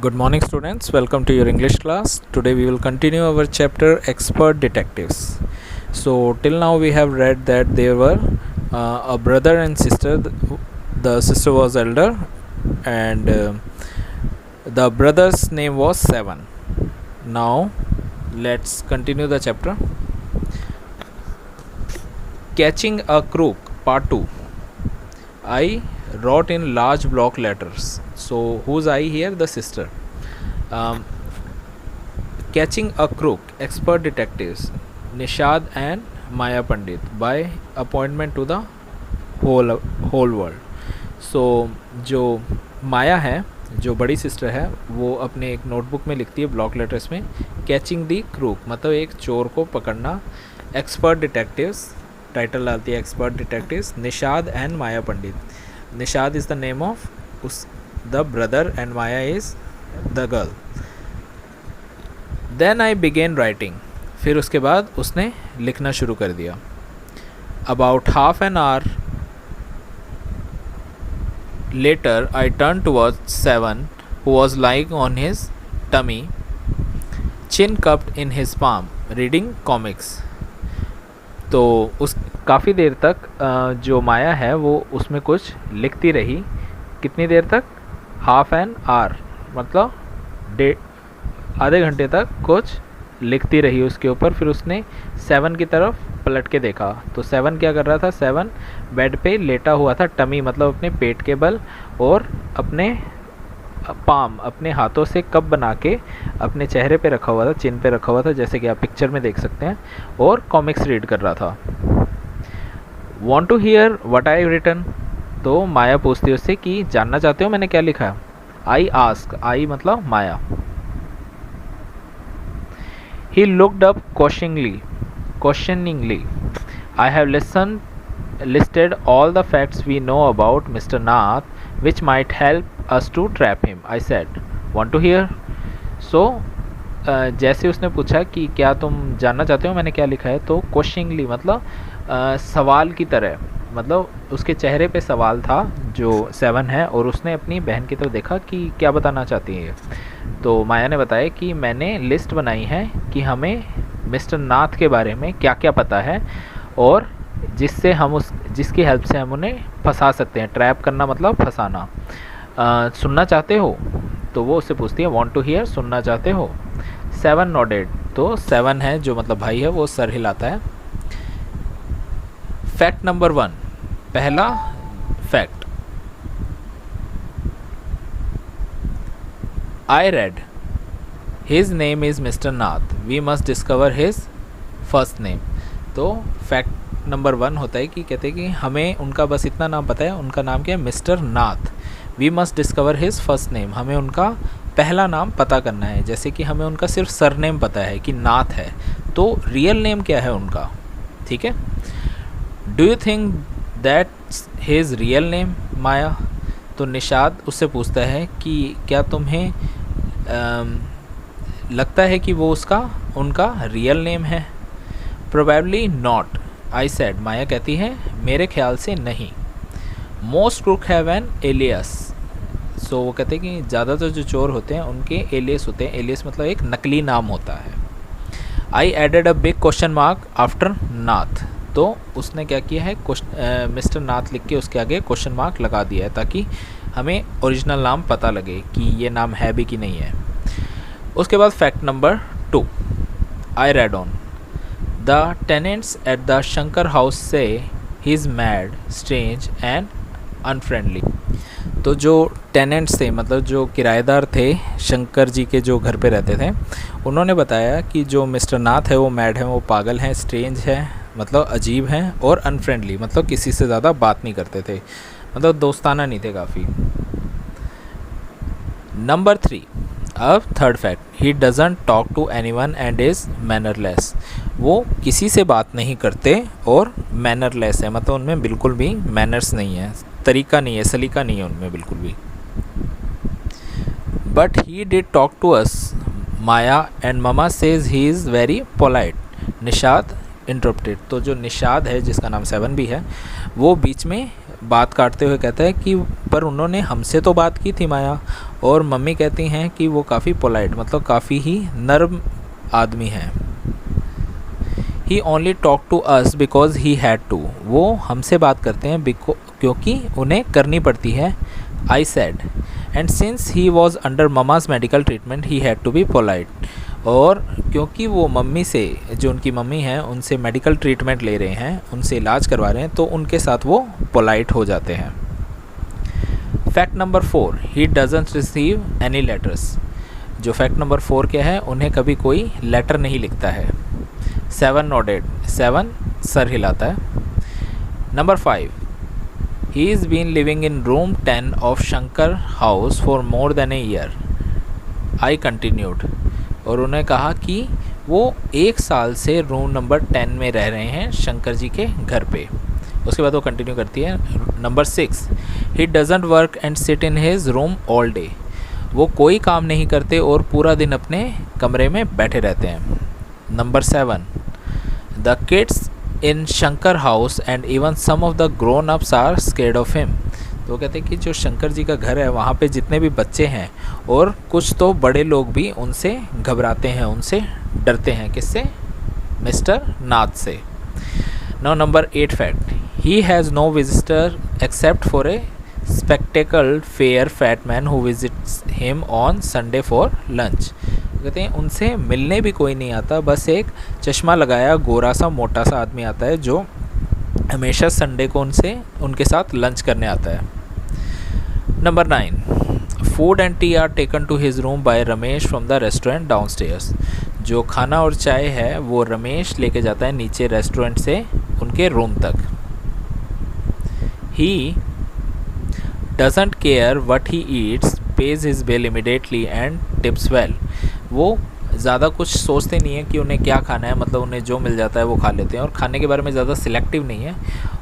Good morning students, welcome to your English class. Today we will continue our chapter Expert Detectives. So till now we have read that there were a brother and sister. The sister was elder and the brother's name was Seven. Now let's continue the chapter. Catching a Crook, Part 2. I wrote in large block letters. So who's I here? The sister. Catching a Crook, Expert Detectives, Nishad and Maya Pandit by appointment to the whole world. So जो माया है, जो बड़ी sister है, वो अपने एक notebook में लिखती है ब्लॉक लेटर्स में कैचिंग दी क्रूक, मतलब एक चोर को पकड़ना. एक्सपर्ट डिटेक्टिव्स टाइटल डालती है expert detectives, Nishad and Maya Pandit. Nishad is the name of उस the brother and Maya is the girl. Then I begin writing, फिर उसके बाद उसने लिखना शुरू कर दिया. About half an hour later I turn towards Seven who was lying on his tummy, chin cupped in his palm, reading comics. तो उस काफ़ी देर तक जो माया है वो उसमें कुछ लिखती रही. कितनी देर तक? हाफ एन आवर, मतलब आधे घंटे तक कुछ लिखती रही उसके ऊपर. फिर उसने सेवन की तरफ पलट के देखा तो सेवन क्या कर रहा था? सेवन बेड पे लेटा हुआ था, टमी मतलब अपने पेट के बल, और अपने पाम अपने हाथों से कप बना के अपने चेहरे पे रखा हुआ था, चिन पे रखा हुआ था, जैसे कि आप पिक्चर में देख सकते हैं, और कॉमिक्स रीड कर रहा था. Want to hear what I written, तो माया पूछती है उससे कि जानना चाहते हो मैंने क्या लिखा है. आई आस्क, आई मतलब माया. He looked up questioningly. I have listed all the facts we know about Mr. Nath, which might help us to trap him. I said, want to hear? So, जैसे उसने पूछा कि क्या तुम जानना चाहते हो मैंने क्या लिखा है, तो क्वेश्चनिंगली मतलब सवाल की तरह, मतलब उसके चेहरे पे सवाल था जो सेवन है, और उसने अपनी बहन की तरफ देखा कि क्या बताना चाहती है. तो माया ने बताया कि मैंने लिस्ट बनाई है कि हमें मिस्टर नाथ के बारे में क्या क्या पता है, और जिससे हम जिसकी हेल्प से हम उन्हें फंसा सकते हैं. ट्रैप करना मतलब फंसाना. सुनना चाहते हो, तो वो उससे पूछती है वांट टू हियर, सुनना चाहते हो. सेवन नॉडेड, तो सेवन है जो मतलब भाई है वो सर हिलाता है. फैक्ट नंबर 1, पहला fact. I read, his name is Mr. Nath. We must discover his first name. तो फैक्ट नंबर 1 होता है कि कहते हैं कि हमें उनका बस इतना नाम पता है, उनका नाम क्या है? Mister Nath. We must discover his first name, हमें उनका पहला नाम पता करना है. जैसे कि हमें उनका सिर्फ सरनेम पता है कि नाथ है, तो रियल नेम क्या है उनका. ठीक है. Do you think that his real name Maya, तो निषाद उससे पूछता है कि क्या तुम्हें लगता है कि वो उनका रियल नेम है. Probably not, I said, Maya कहती है मेरे ख्याल से नहीं. Most crook have an alias, so वो कहते हैं कि ज़्यादातर जो चोर होते हैं उनके एलियस होते हैं. एलियस मतलब एक नकली नाम होता है. I added a big question mark after Nath, तो उसने क्या किया है, मिस्टर नाथ लिख के उसके आगे क्वेश्चन मार्क लगा दिया है ताकि हमें ओरिजिनल नाम पता लगे कि ये नाम है भी कि नहीं है. उसके बाद fact number 2, I read on, the tenants at the Shankar house से ही is mad, strange and unfriendly. तो जो टेनेंट्स थे मतलब जो किराएदार थे शंकर जी के जो घर पे रहते थे, उन्होंने बताया कि जो मिस्टर नाथ है वो मैड है, वो पागल हैं, स्ट्रेंज है मतलब अजीब हैं, और अनफ्रेंडली मतलब किसी से ज़्यादा बात नहीं करते थे, मतलब दोस्ताना नहीं थे काफ़ी. नंबर 3, अब third fact, he doesn't talk to anyone and is mannerless. वो किसी से बात नहीं करते और मैनरलेस है, मतलब उनमें बिल्कुल भी मैनर्स नहीं है, तरीका नहीं है, सलीका नहीं है उनमें बिल्कुल भी. But he did talk to us Maya and mama says he is very polite, Nishad interrupted. तो जो निषाद है जिसका नाम सेवन भी है, वो बीच में बात काटते हुए कहता है कि पर उन्होंने हमसे तो बात की थी माया। और मम्मी कहती हैं कि वो काफ़ी पोलाइट मतलब काफ़ी ही नर्म आदमी हैं। He only talk to us because he had to, वो हमसे बात करते हैं क्योंकि उन्हें करनी पड़ती है। I said and since he was under mama's medical treatment he had to be polite, और क्योंकि वो मम्मी से, जो उनकी मम्मी हैं, उनसे मेडिकल ट्रीटमेंट ले रहे हैं, उनसे इलाज करवा रहे हैं, तो उनके साथ वो पोलाइट हो जाते हैं। Fact number 4, he doesn't receive any letters. जो फैक्ट नंबर 4 क्या है, उन्हें कभी कोई लेटर नहीं लिखता है। 7 नोडेड, 7 सर हिलाता है। Number 5, he is been living in room 10 of Shankar house for more than a year. I continued, और उन्हें कहा कि वो 1 साल से रूम नंबर 10 में रह रहे हैं शंकर जी के घर पे। उसके बाद वो कंटिन्यू करती है। Number 6, he doesn't work and sit in his room all day. वो कोई काम नहीं करते और पूरा दिन अपने कमरे में बैठे रहते हैं। Number 7, the kids in Shankar house and even some of the grown ups are scared of him. तो कहते हैं कि जो शंकर जी का घर है वहाँ पे जितने भी बच्चे हैं और कुछ तो बड़े लोग भी उनसे घबराते हैं, उनसे डरते हैं। किससे? मिस्टर नाथ से। Now number 8 fact, he has no visitor except for a spectacle fair fat man who visits him on Sunday for lunch. कहते हैं उनसे मिलने भी कोई नहीं आता, बस एक चश्मा लगाया गोरा सा मोटा सा आदमी आता है जो हमेशा संडे को उनके साथ लंच करने आता है। Number 9, food and tea are taken to his room by Ramesh from the restaurant downstairs. जो खाना और चाय है वो रमेश लेके जाता है नीचे रेस्टोरेंट से उनके रूम तक। He doesn't care what he eats, page his bill immediately and tips well. वो ज़्यादा कुछ सोचते नहीं है कि उन्हें क्या खाना है, मतलब उन्हें जो मिल जाता है वो खा लेते हैं और खाने के बारे में ज़्यादा सिलेक्टिव नहीं है,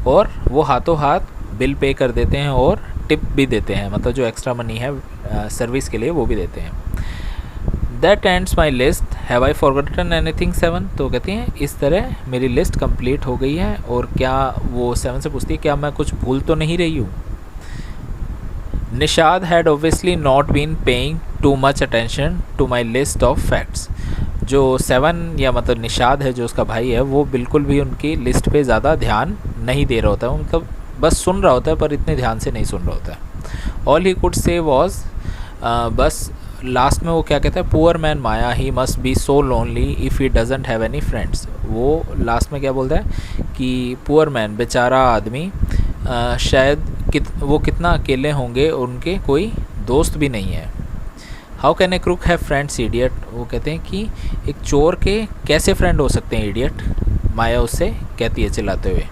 और वो हाथों हाथ बिल पे कर देते हैं और टिप भी देते हैं, मतलब जो एक्स्ट्रा मनी है सर्विस के लिए वो भी देते हैं। That ends my list, have I forgotten anything 7। तो कहती हैं इस तरह मेरी लिस्ट कंप्लीट हो गई है। और क्या वो 7 से पूछती है क्या मैं कुछ भूल तो नहीं रही हूँ। Nishad had obviously not been paying too much attention to my list of facts। जो 7 या मतलब निशाद है जो उसका भाई है वो बिल्कुल भी उनकी लिस्ट पे ज़्यादा ध्यान नहीं दे रहा होता है, मतलब बस सुन रहा होता है पर इतने ध्यान से नहीं सुन रहा होता है। All he could say was, बस लास्ट में वो क्या कहता है, poor man Maya he must be so lonely if he doesn't have any friends. वो लास्ट में क्या बोलता है कि पुअर मैन बेचारा आदमी शायद वो कितना अकेले होंगे, उनके कोई दोस्त भी नहीं है। How can a crook have friends idiot. वो कहते हैं कि एक चोर के कैसे फ्रेंड हो सकते हैं इडियट, माया उससे कहती है चिल्लाते हुए।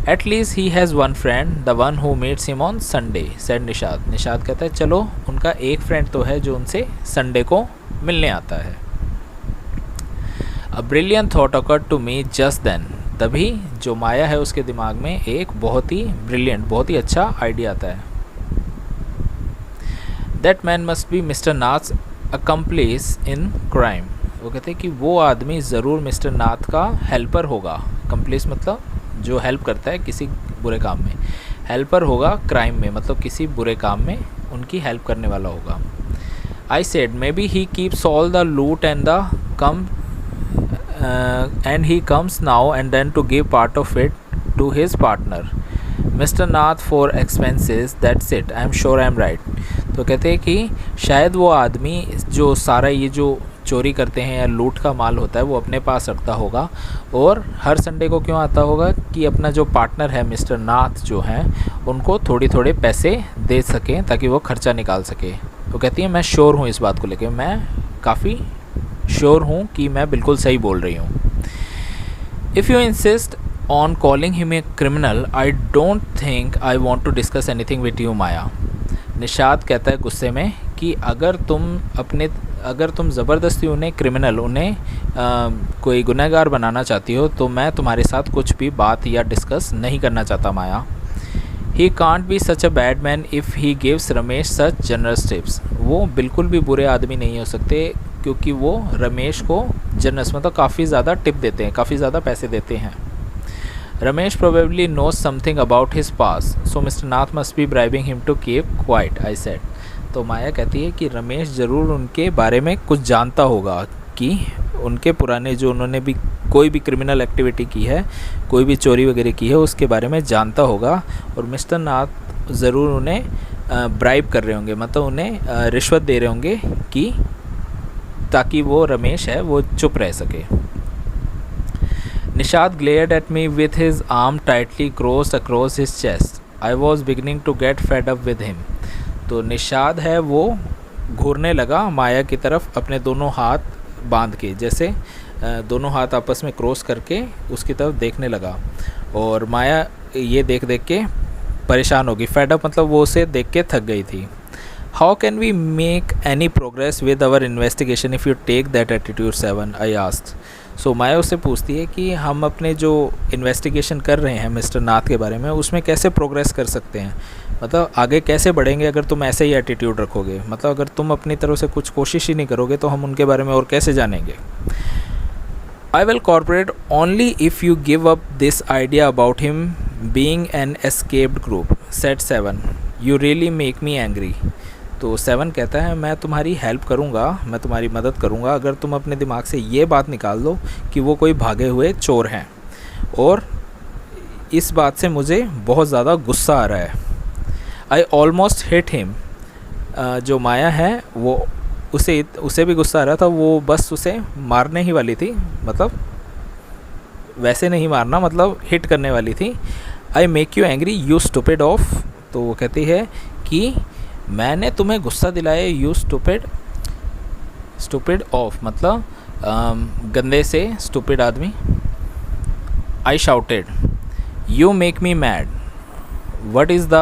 At least he has one friend the one who meets him on Sunday said Nishad. Nishad कहता है चलो उनका एक फ्रेंड तो है जो उनसे संडे को मिलने आता है। A brilliant thought occurred to me just then. तभी जो माया है उसके दिमाग में एक बहुत ही ब्रिलियंट, बहुत ही अच्छा आइडिया आता है। That man must be mister Nath's accomplish in crime. वो कहते हैं कि वो आदमी ज़रूर मिस्टर नाथ का हेल्पर होगा। अकम्प्लिस मतलब जो हेल्प करता है किसी बुरे काम में, हेल्पर होगा क्राइम में मतलब किसी बुरे काम में उनकी हेल्प करने वाला होगा। I said may be he keeps all the लूट and the come and he comes now and then to give part of it to his partner Mr. Nath for expenses, that's it, I am sure I am right। तो कहते हैं कि शायद वो आदमी जो सारा ये जो चोरी करते हैं या लूट का माल होता है वो अपने पास रखता होगा और हर संडे को क्यों आता होगा कि अपना जो पार्टनर है मिस्टर नाथ जो हैं उनको थोड़े थोड़े पैसे दे सकें ताकि वो खर्चा निकाल सके। तो कहती है मैं श्योर हूँ इस बात को लेकर, मैं काफ़ी श्योर हूँ कि मैं बिल्कुल सही बोल रही हूँ। If you insist on calling him a criminal I don't think I want to discuss anything with you Maya. Nishad कहता है गुस्से में कि अगर तुम ज़बरदस्ती उन्हें क्रिमिनल, उन्हें कोई गुनहगार बनाना चाहती हो तो मैं तुम्हारे साथ कुछ भी बात या डिस्कस नहीं करना चाहता Maya. He can't be such a bad man if he gives Ramesh such generous tips. वो बिल्कुल भी बुरे आदमी नहीं हो सकते क्योंकि वो रमेश को जनरस मतलब काफ़ी ज़्यादा टिप देते हैं, काफ़ी ज़्यादा पैसे देते हैं। Ramesh probably knows something about his past, so Mr. Nath must be bribing him to keep quiet, I said. तो माया कहती है कि रमेश ज़रूर उनके बारे में कुछ जानता होगा कि उनके पुराने जो उन्होंने भी कोई भी क्रिमिनल एक्टिविटी की है, कोई भी चोरी वगैरह की है, उसके बारे में जानता होगा और मिस्टर नाथ ज़रूर उन्हें ब्राइब कर रहे होंगे, मतलब उन्हें रिश्वत दे रहे होंगे कि ताकि वो रमेश है वो चुप रह सके. Nishad glared at me with his arm tightly crossed across his chest. I was beginning to get fed up with him. तो निषाद है वो घूरने लगा माया की तरफ अपने दोनों हाथ बांध के, जैसे दोनों हाथ आपस में क्रॉस करके उसकी तरफ देखने लगा और माया ये देख देख के परेशान होगी. फेड अप मतलब वो उसे देख के थक गई थी. How can we make any progress with our investigation if you take that attitude, Seven? I asked. So माया उससे पूछती है कि हम अपने जो इन्वेस्टिगेशन कर रहे हैं मिस्टर नाथ के बारे में उसमें कैसे प्रोग्रेस कर सकते हैं, मतलब आगे कैसे बढ़ेंगे अगर तुम ऐसे ही एटीट्यूड रखोगे, मतलब अगर तुम अपनी तरफ से कुछ कोशिश ही नहीं करोगे तो हम उनके बारे में और कैसे जानेंगे. I will cooperate only if you give up this idea about him being an escaped group, said Seven. You really make me angry. तो सेवन कहता है मैं तुम्हारी हेल्प करूँगा, मैं तुम्हारी मदद करूँगा अगर तुम अपने दिमाग से ये बात निकाल दो कि वो कोई भागे हुए चोर हैं, और इस बात से मुझे बहुत ज़्यादा गुस्सा आ रहा है. I almost hit him. जो माया है वो उसे भी गुस्सा आ रहा था, वो बस उसे मारने ही वाली थी, मतलब वैसे नहीं मारना, मतलब हिट करने वाली थी. I make you angry you stupid of. तो वो कहती है कि मैंने तुम्हें गुस्सा दिलाया, यू स्टूपिड ऑफ मतलब गंदे से स्टूपिड आदमी. I shouted you make me mad. What is the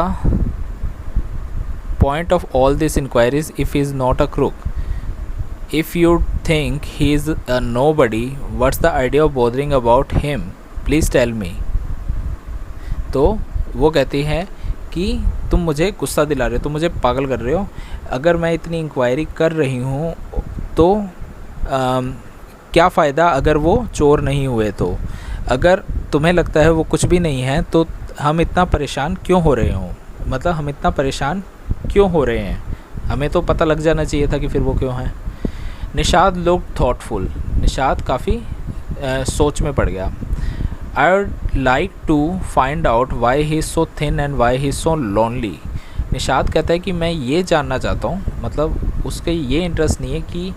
point of all this inquiries if he is not a crook. If you think he is a nobody, what's the idea of bothering about him, please tell me. तो वो कहती है कि तुम मुझे गुस्सा दिला रहे हो, तुम मुझे पागल कर रहे हो. अगर मैं इतनी इंक्वायरी कर रही हूँ तो क्या फ़ायदा अगर वो चोर नहीं हुए तो. अगर तुम्हें लगता है वो कुछ भी नहीं है तो हम इतना परेशान क्यों हो रहे हों, मतलब हम इतना परेशान क्यों हो रहे हैं, हमें तो पता लग जाना चाहिए था कि फिर वो क्यों हैं. Nishad look thoughtful. निषाद काफ़ी सोच में पड़ गया. I would like to find out why he is so thin and why he is so lonely. Nishad कहता है कि मैं ये जानना चाहता हूँ, मतलब उसके ये इंटरेस्ट नहीं है कि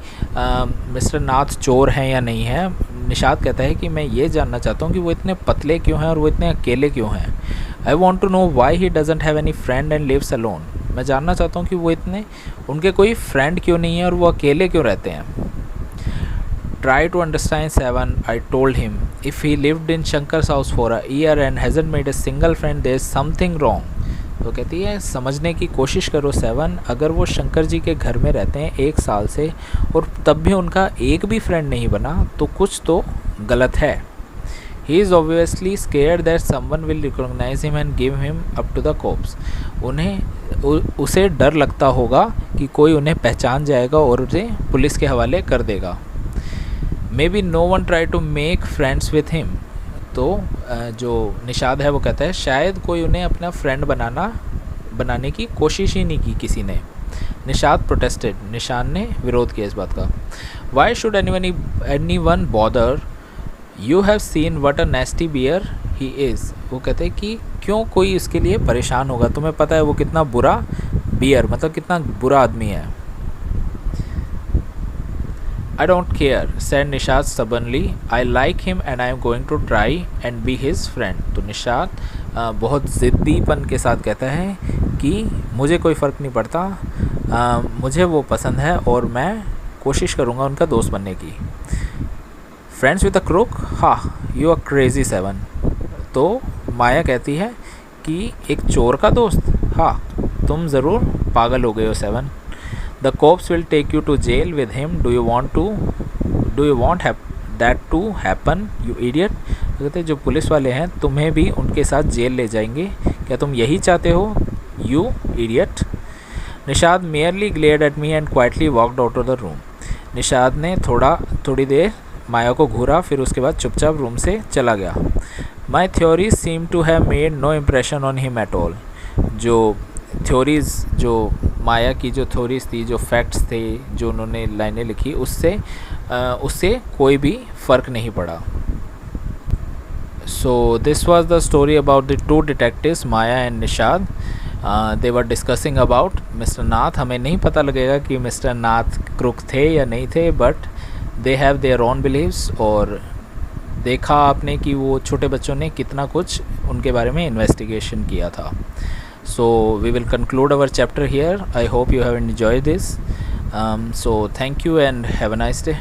मिस्टर नाथ चोर हैं या नहीं है. निषाद कहता है कि मैं ये जानना चाहता हूँ कि वो इतने पतले क्यों हैं और वो इतने अकेले क्यों हैं. I want to know why he doesn't have any friend and lives alone. मैं जानना चाहता हूँ कि वो उनके कोई फ्रेंड क्यों नहीं है और वो अकेले क्यों रहते हैं. Try to understand Seven, I told him. If he lived in Shankar's house for a year and hasn't made a single friend, there's something wrong. तो कहती है समझने की कोशिश करो सेवन, अगर वो शंकर जी के घर में रहते हैं 1 साल से और तब भी उनका एक भी फ्रेंड नहीं बना तो कुछ तो गलत है. He is obviously scared that someone will recognize him and give him up to the cops. उसे डर लगता होगा कि कोई उन्हें पहचान जाएगा और उसे पुलिस के हवाले कर देगा. Maybe no one tried to make friends with him. तो जो निषाद है वो कहता है शायद कोई उन्हें अपना फ्रेंड बनाने की कोशिश ही नहीं की किसी ने. निषाद प्रोटेस्टेड. निशान ने विरोध किया इस बात का. Why should anyone bother? You have seen what a nasty bear he is. वो कहते हैं कि क्यों कोई इसके लिए परेशान होगा, तुम्हें पता है वो कितना बुरा बियर मतलब कितना बुरा आदमी है. I don't care, said Nishad stubbornly. I like him and I am going to try and be his friend. तो निषाद बहुत ज़िद्दीपन के साथ कहता है कि मुझे कोई फ़र्क नहीं पड़ता, मुझे वो पसंद है और मैं कोशिश करूँगा उनका दोस्त बनने की. फ्रेंड्स विद अ क्रूक, हाँ यू आर क्रेजी सेवन. तो माया कहती है कि एक चोर का दोस्त, हाँ तुम ज़रूर पागल हो गए हो seven. The cops will take you to jail with him. Do you want that to happen, you idiot? कहते जो पुलिस वाले हैं तुम्हें भी उनके साथ जेल ले जाएंगे, क्या तुम यही चाहते हो, you idiot? Nishad merely glared at me and quietly walked out of the room. Nishad ने थोड़ी देर माया को घूरा, फिर उसके बाद चुपचाप रूम से चला गया. My theories seem to have made no impression on him at all. जो थ्योरीज़, जो माया की जो थ्योरीज थी, जो फैक्ट्स थे, जो उन्होंने लाइनें लिखी, उससे कोई भी फ़र्क नहीं पड़ा। So this was the story about the two detectives, Maya and Nishad. They were discussing about mister Nath. हमें नहीं पता लगेगा कि मिस्टर नाथ क्रुक थे या नहीं थे, but they have their own believes. और देखा आपने कि वो छोटे बच्चों ने कितना कुछ उनके बारे में इन्वेस्टिगेशन किया था। So we will conclude our chapter here. I hope you have enjoyed this. So thank you and have a nice day.